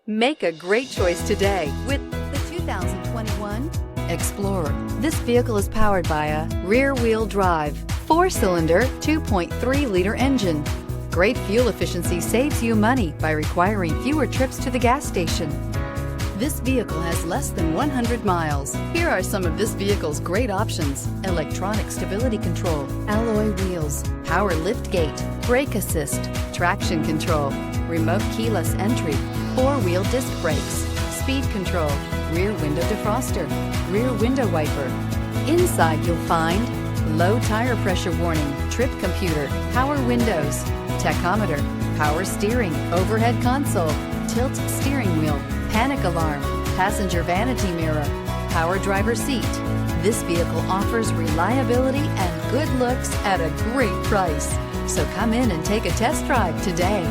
Make a great choice today with the 2021 Explorer. This vehicle is powered by a rear-wheel drive, 4-cylinder, 2.3-liter engine. Great fuel efficiency saves you money by requiring fewer trips to the gas station. This vehicle has less than 100 miles. Here are some of this vehicle's great options: electronic stability control, alloy wheels, power liftgate, brake assist, traction control, remote keyless entry, 4-wheel disc brakes, speed control, rear window defroster, rear window wiper. Inside you'll find low tire pressure warning, trip computer, power windows, tachometer, power steering, overhead console, tilt steering wheel, panic alarm, passenger vanity mirror, power driver seat. This vehicle offers reliability and good looks at a great price. So come in and take a test drive today.